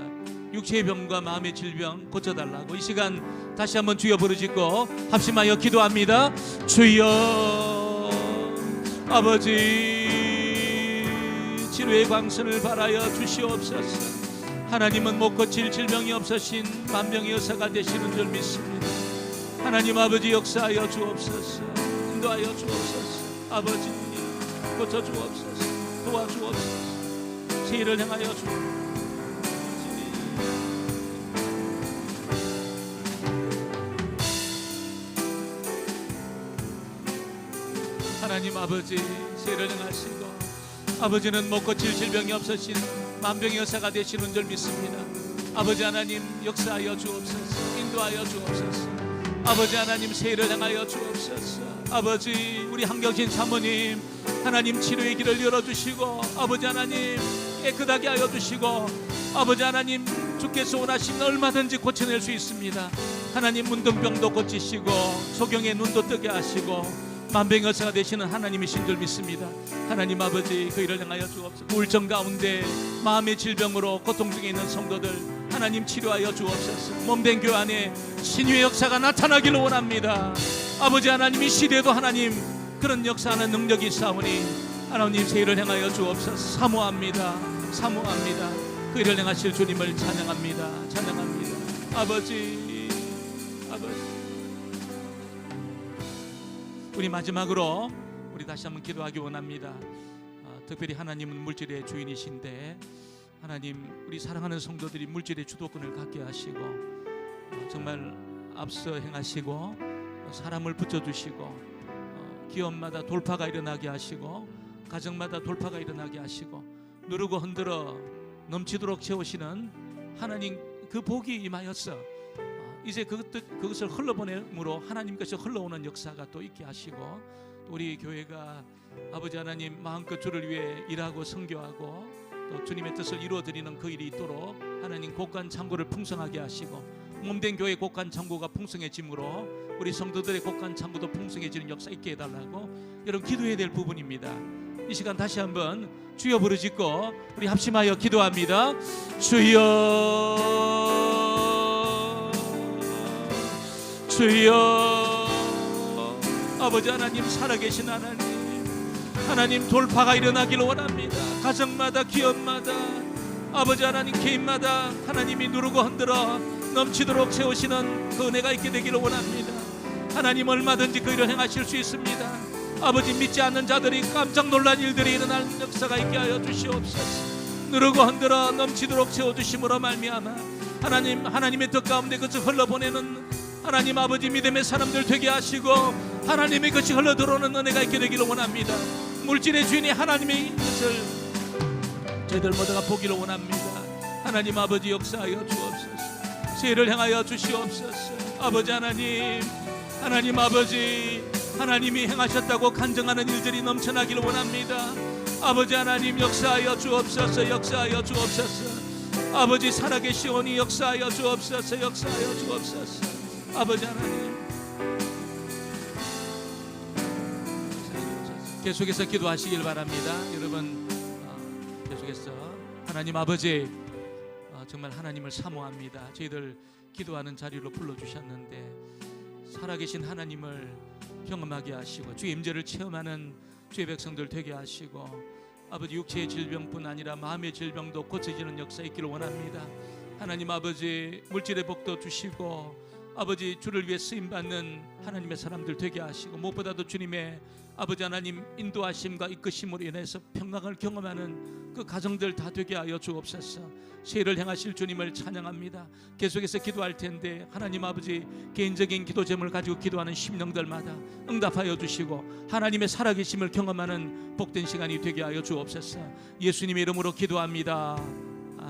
육체의 병과 마음의 질병 고쳐달라고 이 시간 다시 한번 주여 부르짖고 합심하여 기도합니다. 주여 아버지 치료의 광선을 발하여 주시옵소서. 하나님은 못 고칠 질병이 없으신 만병의 의사가 되시는 줄 믿습니다. 하나님 아버지 역사하여 주옵소서. 인도하여 주옵소서. 아버지 고쳐주옵소서. 도와주옵소서. 세일을 행하여 주옵소서. 하나님 아버지 세일을 행하시고 아버지는 못 고칠 질병이 없으신 만병의 의사가 되시는 줄 믿습니다. 아버지 하나님 역사하여 주옵소서. 인도하여 주옵소서. 아버지 하나님 세일을 행하여 주옵소서. 아버지 우리 한경신 사모님 하나님 치료의 길을 열어주시고 아버지 하나님 깨끗하게 하여 주시고 아버지 하나님 주께서 원하시면 얼마든지 고쳐낼 수 있습니다. 하나님 문둥병도 고치시고 소경의 눈도 뜨게 하시고 만병의 의사가 되시는 하나님이신 줄 믿습니다. 하나님 아버지 그 일을 행하여 주옵소서. 우울증 가운데 마음의 질병으로 고통 중에 있는 성도들 하나님 치료하여 주옵소서. 몸된 교회 안에 신유의 역사가 나타나기를 원합니다. 아버지 하나님 이 시대에도 하나님 그런 역사하는 능력이 있사오니 하나님 새 일을 행하여 주옵소서. 사모합니다. 그 일을 행하실 주님을 찬양합니다. 아버지 우리 마지막으로 우리 다시 한번 기도하기 원합니다. 특별히 하나님은 물질의 주인이신데 하나님 우리 사랑하는 성도들이 물질의 주도권을 갖게 하시고 정말 앞서 행하시고 사람을 붙여주시고 기업마다 돌파가 일어나게 하시고 가정마다 돌파가 일어나게 하시고 누르고 흔들어 넘치도록 채우시는 하나님 그 복이 임하였어. 이제 그것을 흘러보내므로 하나님께서 흘러오는 역사가 또 있게 하시고 또 우리 교회가 아버지 하나님 마음껏 주를 위해 일하고 선교하고 또 주님의 뜻을 이루어드리는 그 일이 있도록 하나님 곳간 창고를 풍성하게 하시고 몸된 교회 곳간 창고가 풍성해짐으로 우리 성도들의 곳간 창고도 풍성해지는 역사 있게 해달라고 여러분 기도해야 될 부분입니다. 이 시간 다시 한번 주여 부르짖고 우리 합심하여 기도합니다. 주여 아버지 하나님 살아계신 하나님 돌파가 일어나기를 원합니다. 가정마다 기업마다 아버지 하나님 개인마다 하나님이 누르고 흔들어 넘치도록 채우시는 그 은혜가 있게 되기를 원합니다. 하나님 얼마든지 그 일을 행하실 수 있습니다. 아버지 믿지 않는 자들이 깜짝 놀란 일들이 일어나는 역사가 있게 하여 주시옵소서. 누르고 흔들어 넘치도록 채워주심으로 말미암아 하나님의 뜻 가운데 그것을 흘러보내는 하나님 아버지 믿음의 사람들 되게 하시고 하나님의 것이 흘러들어오는 은혜가 있게 되기를 원합니다. 물질의 주인이 하나님의 것을 저희들 모두가 보기를 원합니다. 하나님 아버지 역사하여 주옵소서. 세를 향하여 주시옵소서. 아버지 하나님, 하나님 아버지, 하나님이 행하셨다고 간증하는 일들이 넘쳐나기를 원합니다. 아버지 하나님 역사하여 주옵소서. 역사하여 주옵소서. 아버지 살아계시오니 역사하여 주옵소서. 역사하여 주옵소서. 아버지 하나님, 계속해서 기도하시길 바랍니다. 여러분 계속해서 하나님 아버지, 정말 하나님을 사모합니다. 저희들 기도하는 자리로 불러주셨는데 살아계신 하나님을 경험하게 하시고 주의 임재를 체험하는 주의 백성들 되게 하시고 아버지 육체의 질병뿐 아니라 마음의 질병도 고쳐지는 역사 있기를 원합니다. 하나님 아버지 물질의 복도 주시고 아버지 주를 위해 쓰임받는 하나님의 사람들 되게 하시고 무엇보다도 주님의 아버지 하나님 인도하심과 이끄심으로 인해서 평강을 경험하는 그 가정들 다 되게 하여 주옵소서. 세를 행하실 주님을 찬양합니다. 계속해서 기도할 텐데 하나님 아버지 개인적인 기도 제목을 가지고 기도하는 심령들마다 응답하여 주시고 하나님의 살아계심을 경험하는 복된 시간이 되게 하여 주옵소서. 예수님의 이름으로 기도합니다.